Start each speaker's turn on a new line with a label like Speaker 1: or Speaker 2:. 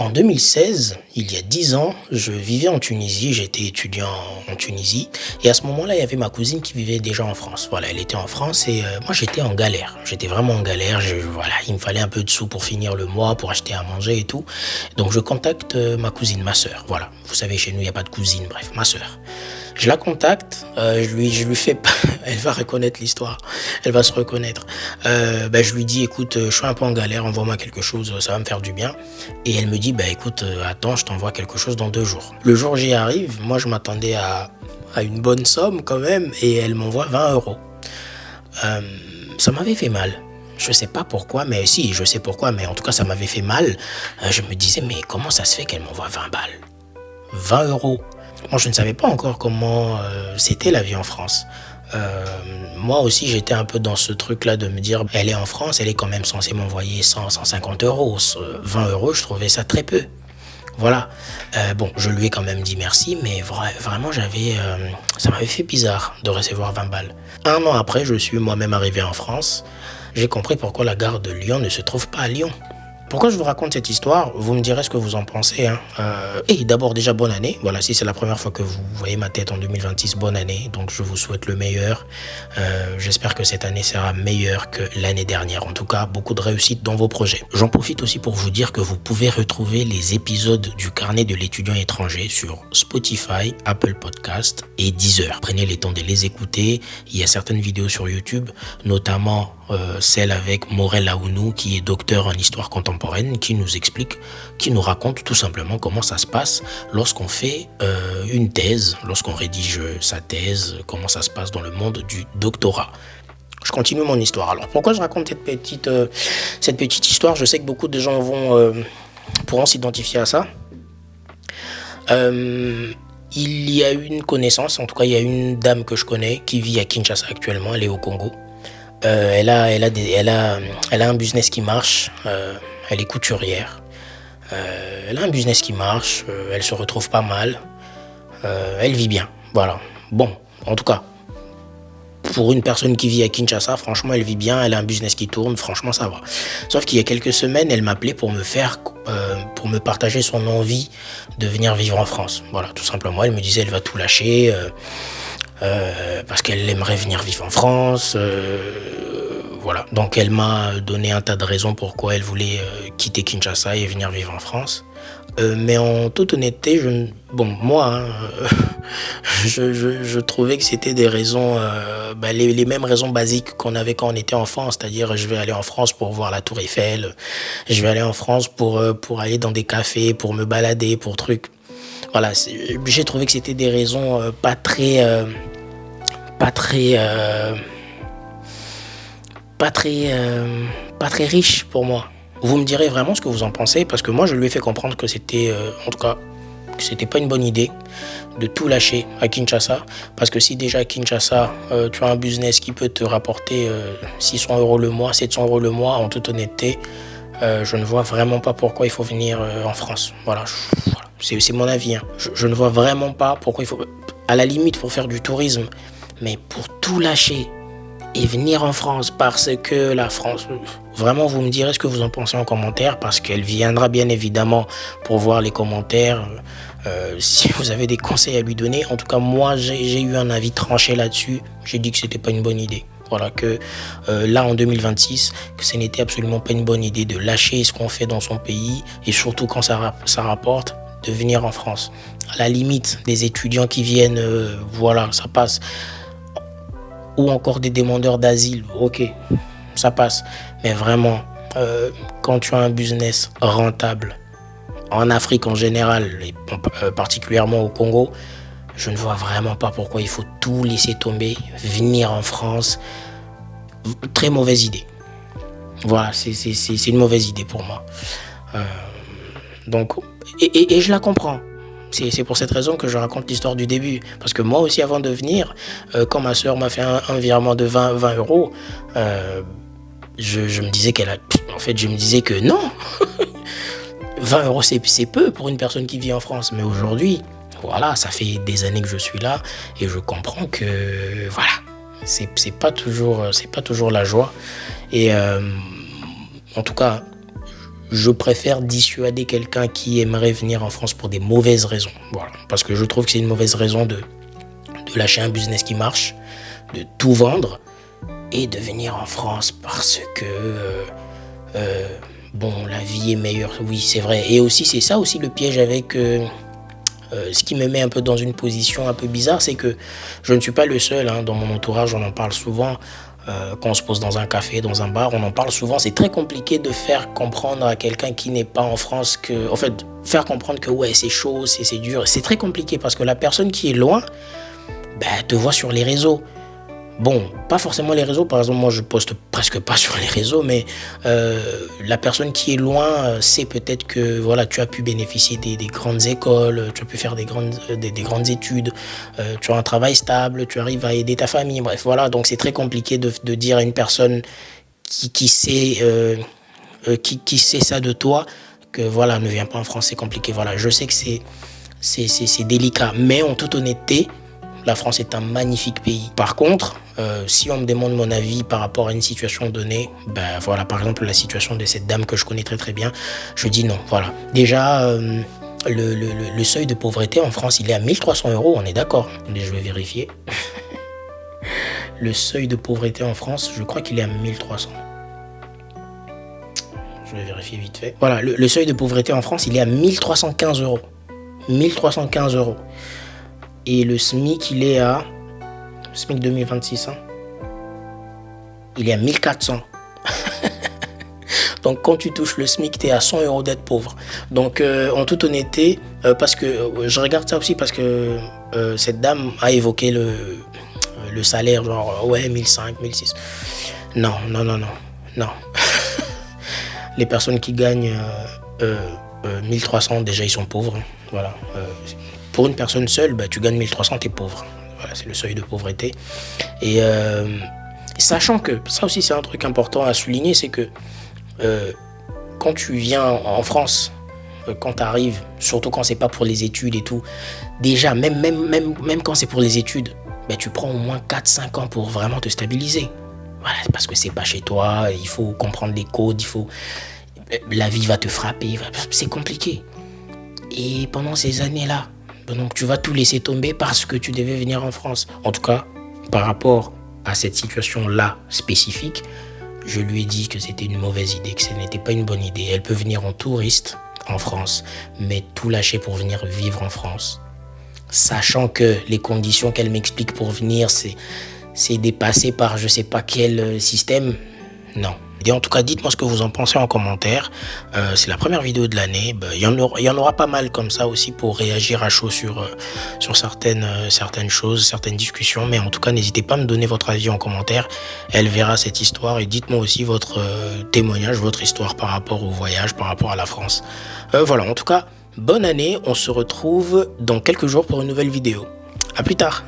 Speaker 1: En 2016, il y a 10 ans, je vivais en Tunisie, j'étais étudiant en Tunisie et à ce moment-là, il y avait ma cousine qui vivait déjà en France. Voilà, elle était en France et moi j'étais en galère. J'étais vraiment en galère, voilà, il me fallait un peu de sous pour finir le mois, pour acheter à manger et tout. Donc je contacte ma cousine, ma sœur. Voilà, vous savez, chez nous, il n'y a pas de cousine, bref, ma sœur. Je la contacte, je lui fais, elle va reconnaître l'histoire, elle va se reconnaître. Je lui dis, écoute, je suis un peu en galère, envoie-moi quelque chose, ça va me faire du bien. Et elle me dit, écoute, attends, je t'envoie quelque chose dans 2 jours. Le jour où j'y arrive, moi je m'attendais à une bonne somme quand même, et elle m'envoie 20 euros. Ça m'avait fait mal. Je sais pas pourquoi, mais si, je sais pourquoi, mais en tout cas ça m'avait fait mal. Je me disais, mais comment ça se fait qu'elle m'envoie 20 balles 20 euros. Moi, je ne savais pas encore comment c'était la vie en France. Moi aussi, j'étais un peu dans ce truc-là de me dire, elle est en France, elle est quand même censée m'envoyer 100, 150 euros. 20 euros, je trouvais ça très peu. Voilà. Je lui ai quand même dit merci, mais vraiment, ça m'avait fait bizarre de recevoir 20 balles. 1 an après, je suis moi-même arrivé en France. J'ai compris pourquoi la gare de Lyon ne se trouve pas à Lyon. Pourquoi je vous raconte cette histoire? Vous me direz ce que vous en pensez. Et d'abord, déjà, bonne année. Voilà, si c'est la première fois que vous voyez ma tête en 2026, bonne année. Donc, je vous souhaite le meilleur. J'espère que cette année sera meilleure que l'année dernière. En tout cas, beaucoup de réussite dans vos projets. J'en profite aussi pour vous dire que vous pouvez retrouver les épisodes du carnet de l'étudiant étranger sur Spotify, Apple Podcast et Deezer. Prenez le temps de les écouter. Il y a certaines vidéos sur YouTube, notamment celle avec Morel Aounou, qui est docteur en histoire contemporaine, qui nous explique, qui nous raconte tout simplement comment ça se passe lorsqu'on fait une thèse, lorsqu'on rédige sa thèse, comment ça se passe dans le monde du doctorat. Je continue mon histoire. Alors, pourquoi je raconte cette petite histoire? Je sais que beaucoup de gens pourront s'identifier à ça. Il y a une connaissance, en tout cas, il y a une dame que je connais qui vit à Kinshasa actuellement, elle est au Congo. Elle a un business qui marche, elle est couturière. Elle a un business qui marche, elle se retrouve pas mal, elle vit bien, voilà. Bon, en tout cas, pour une personne qui vit à Kinshasa, franchement, elle vit bien, elle a un business qui tourne, franchement, ça va. Sauf qu'il y a quelques semaines, elle m'appelait pour me partager son envie de venir vivre en France. Voilà, tout simplement, elle me disait, elle va tout lâcher, parce qu'elle aimerait venir vivre en France. Voilà. Donc elle m'a donné un tas de raisons pourquoi elle voulait quitter Kinshasa et venir vivre en France. Mais en toute honnêteté, je trouvais que c'était des raisons, les mêmes raisons basiques qu'on avait quand on était enfant, c'est-à-dire je vais aller en France pour voir la Tour Eiffel, je vais aller en France pour aller dans des cafés, pour me balader, pour trucs. Voilà, j'ai trouvé que c'était des raisons pas très riches pour moi. Vous me direz vraiment ce que vous en pensez, parce que moi je lui ai fait comprendre que c'était pas une bonne idée de tout lâcher à Kinshasa, parce que si déjà à Kinshasa tu as un business qui peut te rapporter 600 euros le mois, 700 euros le mois, en toute honnêteté, je ne vois vraiment pas pourquoi il faut venir en France. Voilà, c'est mon avis. Je ne vois vraiment pas pourquoi il faut, à la limite pour faire du tourisme, mais pour tout lâcher et venir en France, parce que la France, vraiment vous me direz ce que vous en pensez en commentaire, parce qu'elle viendra bien évidemment pour voir les commentaires, si vous avez des conseils à lui donner. En tout cas, moi j'ai eu un avis tranché là-dessus, j'ai dit que c'était pas une bonne idée. Voilà, que là en 2026, que ce n'était absolument pas une bonne idée de lâcher ce qu'on fait dans son pays, et surtout quand ça rapporte, de venir en France. À la limite, des étudiants qui viennent, ça passe. Ou encore des demandeurs d'asile, ok, ça passe. Mais vraiment, quand tu as un business rentable, en Afrique en général, et particulièrement au Congo, je ne vois vraiment pas pourquoi il faut tout laisser tomber, venir en France. Très mauvaise idée. Voilà, c'est une mauvaise idée pour moi. Donc, et je la comprends. C'est pour cette raison que je raconte l'histoire du début. Parce que moi aussi, avant de venir, quand ma soeur m'a fait un virement de 20 euros, je me disais je me disais que non. 20 euros, c'est peu pour une personne qui vit en France. Mais aujourd'hui, voilà, ça fait des années que je suis là et je comprends que, voilà, c'est pas toujours la joie. Et en tout cas, je préfère dissuader quelqu'un qui aimerait venir en France pour des mauvaises raisons. Voilà, parce que je trouve que c'est une mauvaise raison de lâcher un business qui marche, de tout vendre et de venir en France parce que bon, la vie est meilleure. Oui, c'est vrai. Et aussi, c'est ça aussi le piège avec ce qui me met un peu dans une position un peu bizarre, c'est que je ne suis pas le seul. Dans mon entourage, on en parle souvent. Quand on se pose dans un café, dans un bar, on en parle souvent. C'est très compliqué de faire comprendre à quelqu'un qui n'est pas en France que, en fait, faire comprendre que ouais, c'est chaud, c'est dur. C'est très compliqué parce que la personne qui est loin, te voit sur les réseaux. Bon, pas forcément les réseaux, par exemple, moi je poste presque pas sur les réseaux, mais la personne qui est loin sait peut-être que voilà, tu as pu bénéficier des grandes écoles, tu as pu faire des grandes études, tu as un travail stable, tu arrives à aider ta famille, bref, voilà, donc c'est très compliqué de dire à une personne qui sait ça de toi, que voilà, ne viens pas en France, c'est compliqué, voilà, je sais que c'est délicat, mais en toute honnêteté, la France est un magnifique pays. Par contre, si on me demande mon avis par rapport à une situation donnée, voilà, par exemple la situation de cette dame que je connais très très bien, je dis non, voilà. Déjà, le seuil de pauvreté en France, il est à 1300 €, on est d'accord. Je vais vérifier. Le seuil de pauvreté en France, je crois qu'il est à 1300. Je vais vérifier vite fait. Voilà, le seuil de pauvreté en France, il est à 1315 €. 1315 €. Et le SMIC, il est à... SMIC 2026, il est à 1400. Donc, quand tu touches le SMIC, tu es à 100 € d'être pauvre. Donc, en toute honnêteté, parce que je regarde ça aussi parce que cette dame a évoqué le salaire, genre, ouais, 1500, 1600. Non. Les personnes qui gagnent 1300, déjà, ils sont pauvres. Voilà. Pour une personne seule, tu gagnes 1300, tu es pauvre. Voilà, c'est le seuil de pauvreté. Et sachant que, ça aussi c'est un truc important à souligner, c'est que quand tu viens en France, quand tu arrives, surtout quand c'est pas pour les études et tout, déjà, même quand c'est pour les études, tu prends au moins 4-5 ans pour vraiment te stabiliser. Voilà, parce que c'est pas chez toi, il faut comprendre les codes, la vie va te frapper, c'est compliqué. Et pendant ces années-là, donc tu vas tout laisser tomber parce que tu devais venir en France. En tout cas, par rapport à cette situation-là spécifique, je lui ai dit que c'était une mauvaise idée, que ce n'était pas une bonne idée. Elle peut venir en touriste en France, mais tout lâcher pour venir vivre en France. Sachant que les conditions qu'elle m'explique pour venir, c'est dépassé par je sais pas quel système. Non. Et en tout cas, dites-moi ce que vous en pensez en commentaire. C'est la première vidéo de l'année. Il y en aura pas mal comme ça aussi pour réagir à chaud sur certaines choses, certaines discussions. Mais en tout cas, n'hésitez pas à me donner votre avis en commentaire. Elle verra cette histoire et dites-moi aussi votre témoignage, votre histoire par rapport au voyage, par rapport à la France. Voilà, en tout cas, bonne année. On se retrouve dans quelques jours pour une nouvelle vidéo. À plus tard.